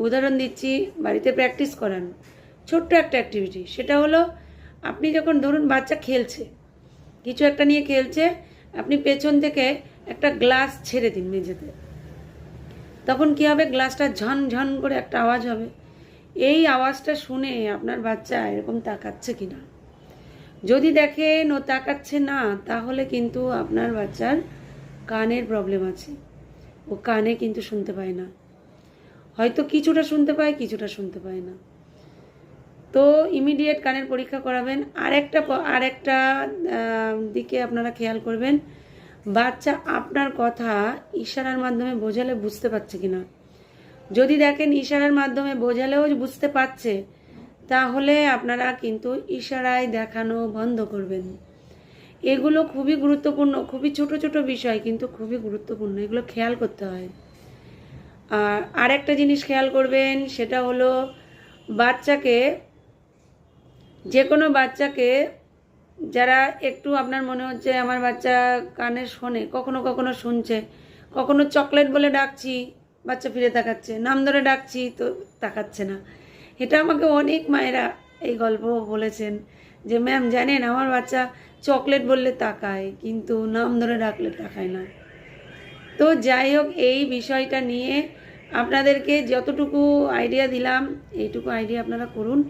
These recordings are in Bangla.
উদাহরণ দিচ্ছি, বাড়িতে প্র্যাকটিস করান। ছোট্ট একটা অ্যাক্টিভিটি, সেটা হলো আপনি যখন ধরুন বাচ্চা খেলছে, কিছু একটা নিয়ে খেলছে, আপনি পেছন থেকে একটা গ্লাস ছেড়ে দিন মেঝেতে। তখন কি হবে, গ্লাসটা ঝন ঝন করে একটা আওয়াজ হবে। এই আওয়াজটা শুনে আপনার বাচ্চা এরকম তাকাচ্ছে কিনা। যদি দেখেন ও তাকাচ্ছে না, তাহলে কিন্তু আপনার বাচ্চার কানের প্রবলেম আছে। ও কানে কিন্তু শুনতে পায় না, হয়তো কিছুটা শুনতে পায়, কিছুটা শুনতে পায় না। তো ইমিডিয়েট কানের পরীক্ষা করাবেন। আরেকটা দিকে আপনারা খেয়াল করবেন, বাচ্চা আপনার কথা ইশারার মাধ্যমে বোঝালে বুঝতে পারছে কিনা। যদি দেখেন ইশারার মাধ্যমে বোঝালেও বুঝতে পারছে, তাহলে আপনারা কিন্তু ইশারায় দেখানো বন্ধ করবেন। এগুলো খুবই গুরুত্বপূর্ণ, খুবই ছোট ছোট বিষয়, কিন্তু খুবই গুরুত্বপূর্ণ, এগুলো খেয়াল করতে হয়। আর আরেকটা জিনিস খেয়াল করবেন, সেটা হলো বাচ্চাকে, যে কোনো বাচ্চাকে, যারা একটু আপনার মনে হচ্ছে আমার বাচ্চা কানে শোনে, কখনো কখনো শুনছে, কখনো চকলেট বলে ডাকছি বাচ্চা ফিরে তাকাচ্ছে, নাম ধরে ডাকছি তো তাকাচ্ছে না। এটা আমাকে অনেক মায়েরা এই গল্প বলেছেন যে ম্যাম জানেন আমার বাচ্চা চকলেট বললে তাকায়, কিন্তু নাম ধরে ডাকলে তাকায় না। তো যাই হোক, এই বিষয়টা নিয়ে আপনাদেরকে যতটুকু আইডিয়া দিলাম, এইটুকু আইডিয়া আপনারা করুন,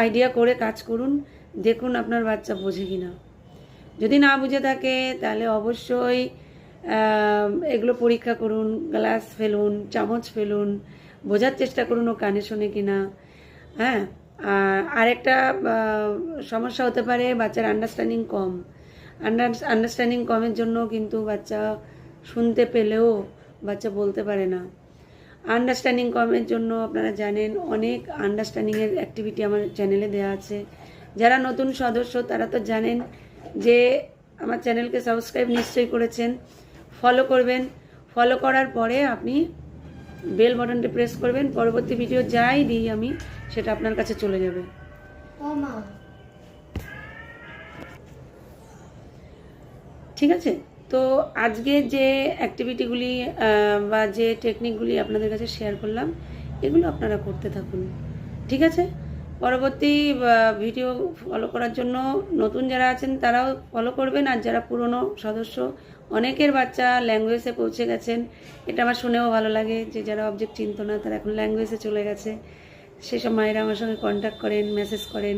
আইডিয়া করে কাজ করুন, দেখুন আপনার বাচ্চা বোঝে কিনা। যদি না বুঝে থাকে তাহলে অবশ্যই এগুলো পরীক্ষা করুন, গ্লাস ফেলুন, চামচ ফেলুন, বোঝার চেষ্টা করুন ও কানে শোনে কিনা। হ্যাঁ, আরেকটা সমস্যা হতে পারে বাচ্চার আন্ডারস্ট্যান্ডিং কম। আন্ডারস্ট্যান্ডিং কমের জন্য কিন্তু বাচ্চা শুনতে পেলেও বাচ্চা বলতে পারে না। আন্ডারস্ট্যান্ডিং কমের জন্য আপনারা জানেন অনেক আন্ডারস্ট্যান্ডিংয়ের অ্যাক্টিভিটি আমার চ্যানেলে দেওয়া আছে। যারা নতুন সদস্য তারা তো জানেন যে আমার চ্যানেলকে সাবস্ক্রাইব নিশ্চয়ই করেছেন, ফলো করবেন। ফলো করার পরে আপনি বেল বাটনটি প্রেস করবেন, পরবর্তী ভিডিও যাই দিই আমি সেটা আপনার কাছে চলে যাবে। ঠিক আছে, তো আজকে যে অ্যাক্টিভিটিগুলি বা যে টেকনিকগুলি আপনাদের কাছে শেয়ার করলাম, এগুলো আপনারা করতে থাকুন। ঠিক আছে, পরবর্তী ভিডিও ফলো করার জন্য নতুন যারা আছেন তারাও ফলো করবেন, আর যারা পুরনো সদস্য, অনেকের বাচ্চা ল্যাঙ্গুয়েজে পৌঁছে গেছেন, এটা আমার শুনেও ভালো লাগে যে যারা অবজেক্ট চিনত না তারা এখন ল্যাঙ্গুয়েজে চলে গেছে। সেসব মায়েরা আমার সঙ্গে কন্ট্যাক্ট করেন, মেসেজ করেন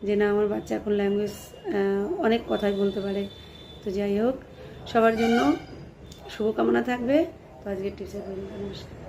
যে না আমার বাচ্চা এখন ল্যাঙ্গুয়েজ অনেক কথাই বলতে পারে। তো যাই হোক, সবার জন্য শুভকামনা থাকবে। তো আজকে টিচার নমস্কার।